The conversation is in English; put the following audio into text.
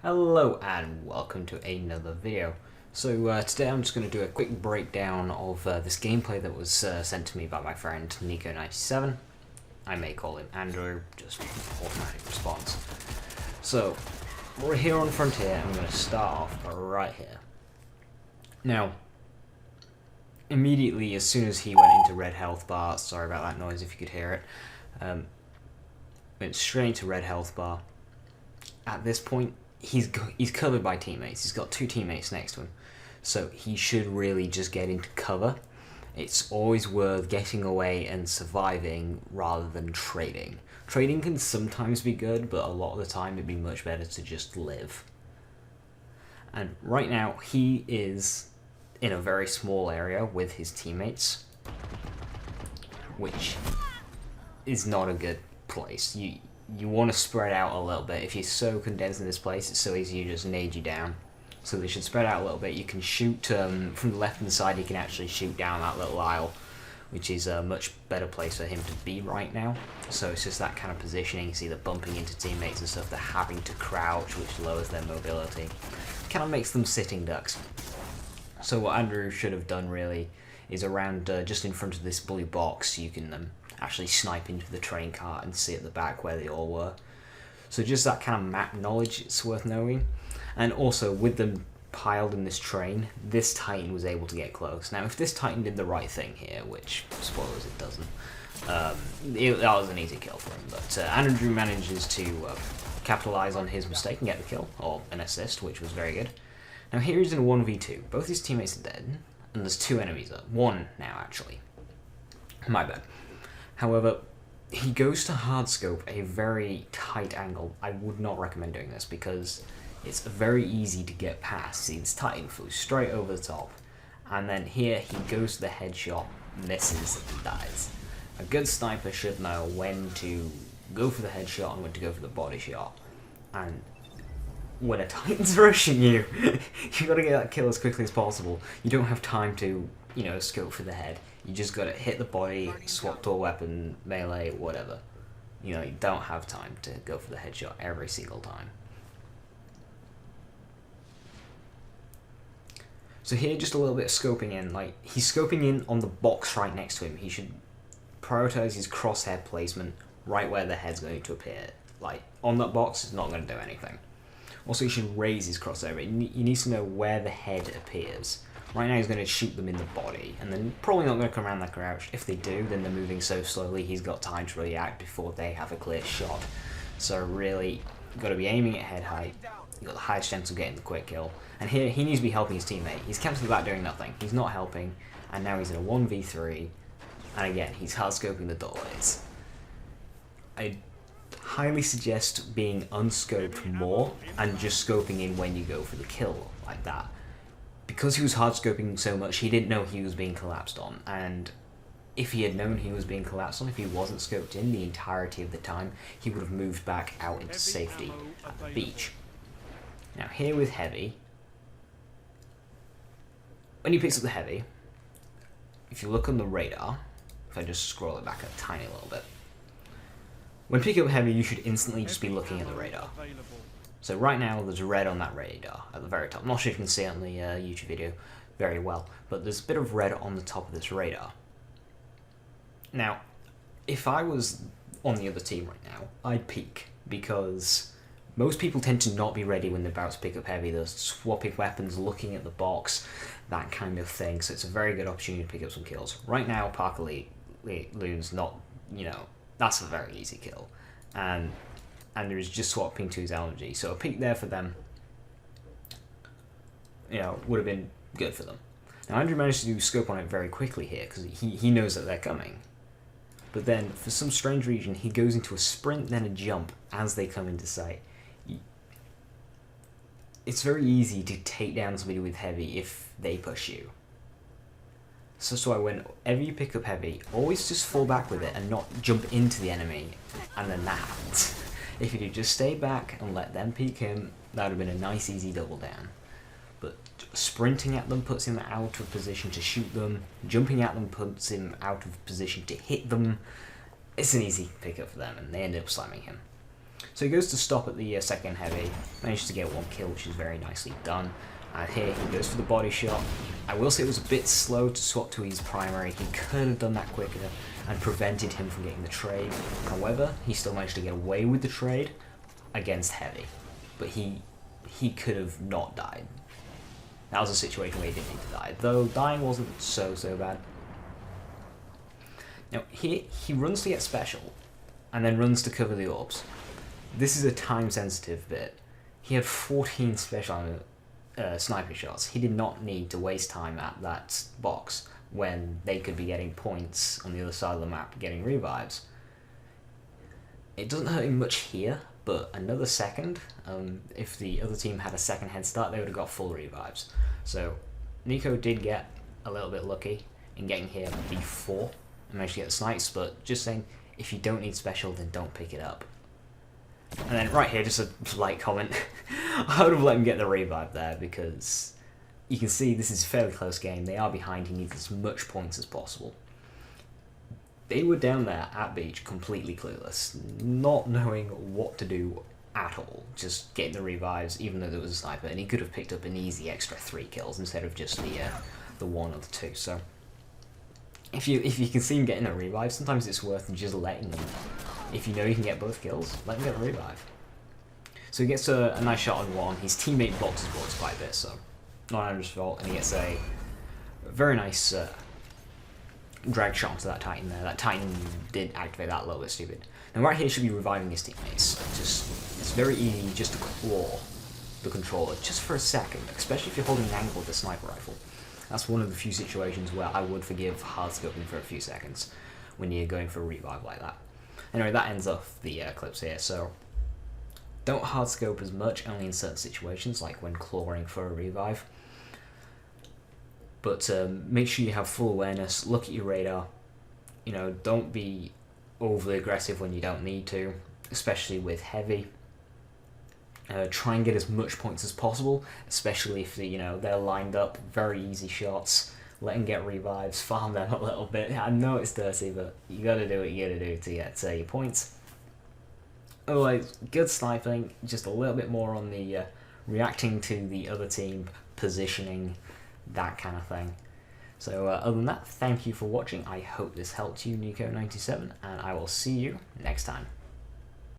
Hello and welcome to another video. So today I'm just going to do a quick breakdown of this gameplay that was sent to me by my friend Nico97. I may call him Andrew, just automatic response. So we're here on Frontier. I'm going to start off right here. Now, immediately as soon as he went into red health bar, sorry about that noise if you could hear it, went straight into red health bar. At this point, he's covered by teammates. He's got two teammates next to him, so he should really just get into cover. It's always worth getting away and surviving rather than trading. Trading can sometimes be good, but a lot of the time it'd be much better to just live. And right now he is in a very small area with his teammates, which is not a good place. You want to spread out a little bit. If you're so condensed in this place, it's so easy to just nade you down. So they should spread out a little bit. You can shoot from the left-hand side. You can actually shoot down that little aisle, which is a much better place for him to be right now. So it's just that kind of positioning. You see they're bumping into teammates and stuff. They're having to crouch, which lowers their mobility. Kind of makes them sitting ducks. So what Andrew should have done really is around just in front of this blue box, you can actually snipe into the train cart and see at the back where they all were. So just that kind of map knowledge, it's worth knowing. And also, with them piled in this train, this Titan was able to get close. Now, if this Titan did the right thing here, which, spoilers, it doesn't, that was an easy kill for him. But Andrew manages to capitalize on his mistake and get the kill, or an assist, which was very good. Now, here he's in a 1v2. Both his teammates are dead, and there's two enemies up. One now, actually. My bad. However, he goes to hardscope a very tight angle. I would not recommend doing this because it's very easy to get past. See, this Titan flew straight over the top. And then here he goes to the headshot, misses, and dies. A good sniper should know when to go for the headshot and when to go for the body shot. And when a Titan's rushing you, you gotta get that kill as quickly as possible. You don't have time to, scope for the head. You just gotta hit the body, swap to a weapon, melee, whatever. You don't have time to go for the headshot every single time. So here, just a little bit of scoping in. Like, he's scoping in on the box right next to him. He should prioritize his crosshair placement right where the head's going to appear. Like, on that box, it's not going to do anything. Also, he should raise his crosshair. He needs to know where the head appears. Right now he's going to shoot them in the body, and then probably not going to come around that crouch. If they do, then they're moving so slowly he's got time to react before they have a clear shot. So really, you've got to be aiming at head height. You've got the highest chance of getting the quick kill. And here, he needs to be helping his teammate. He's camped to the back doing nothing. He's not helping, and now he's in a 1v3, and again, he's hardscoping the doorways. I highly suggest being unscoped more, and just scoping in when you go for the kill, like that. Because he was hardscoping so much, he didn't know he was being collapsed on, and if he had known he was being collapsed on, if he wasn't scoped in the entirety of the time, he would have moved back out into safety at the beach. Now here with Heavy, when he picks up the Heavy, if you look on the radar, if I just scroll it back a tiny little bit, when picking up Heavy, you should instantly just be looking at the radar. So right now, there's red on that radar at the very top. I'm not sure if you can see it on the YouTube video very well, but there's a bit of red on the top of this radar. Now, if I was on the other team right now, I'd peek, because most people tend to not be ready when they're about to pick up Heavy. They're swapping weapons, looking at the box, that kind of thing, so it's a very good opportunity to pick up some kills. Right now, Parker Loon's not, that's a very easy kill. And Andrew is just swapping to his LMG, so a peek there for them, would have been good for them. Now Andrew managed to do scope on it very quickly here, because he knows that they're coming. But then, for some strange reason, he goes into a sprint, then a jump, as they come into sight. It's very easy to take down somebody with Heavy if they push you. So that's why whenever you pick up Heavy, always just fall back with it and not jump into the enemy, and then that happens. If you do, just stay back and let them peek him, that would have been a nice easy double down. But sprinting at them puts him out of position to shoot them, jumping at them puts him out of position to hit them. It's an easy pickup for them, and they end up slamming him. So he goes to stop at the second heavy, manages to get one kill, which is very nicely done. And here he goes for the body shot. I will say it was a bit slow to swap to his primary. He could have done that quicker and prevented him from getting the trade. However, he still managed to get away with the trade against heavy. But he could have not died. That was a situation where he didn't need to die, though dying wasn't so bad. Now he runs to get special, and then runs to cover the orbs. This is a time-sensitive bit. He had 14 special sniper shots. He did not need to waste time at that box when they could be getting points on the other side of the map, getting revives. It doesn't hurt him much here, but another second, if the other team had a second head start, they would have got full revives. So NiKo did get a little bit lucky in getting here before and managed to get the snipes, but just saying, if you don't need special, then don't pick it up. And then right here, just a light comment. I would have let him get the revive there, because you can see this is a fairly close game. They are behind. He needs as much points as possible. They were down there at beach completely clueless, not knowing what to do at all, just getting the revives even though there was a sniper, and he could have picked up an easy extra 3 kills instead of just the 1 or the 2. So if you can see him getting a revive, sometimes it's worth just letting him. If you know you can get both kills, let him get the revive. So he gets a nice shot on 1. His teammate blocks his bullets quite a bit, so not Andrew's fault, and he gets a very nice drag shot onto that Titan there. That Titan did activate that a little bit stupid. Now right here should be reviving his teammates. It's very easy just to claw the controller just for a second, especially if you're holding an angle with a sniper rifle. That's one of the few situations where I would forgive hardscoping for a few seconds when you're going for a revive like that. Anyway, that ends off the clips here, so don't hardscope as much, only in certain situations, like when clawing for a revive. But make sure you have full awareness, look at your radar, you know, don't be overly aggressive when you don't need to, especially with heavy. Try and get as much points as possible, especially if they're lined up, very easy shots. Let them get revives, farm them a little bit. I know it's dirty, but you gotta do what you gotta do to get your points. Otherwise, good sniping, just a little bit more on the reacting to the other team, positioning, that kind of thing. So other than that, thank you for watching. I hope this helped you, NiKo97, and I will see you next time.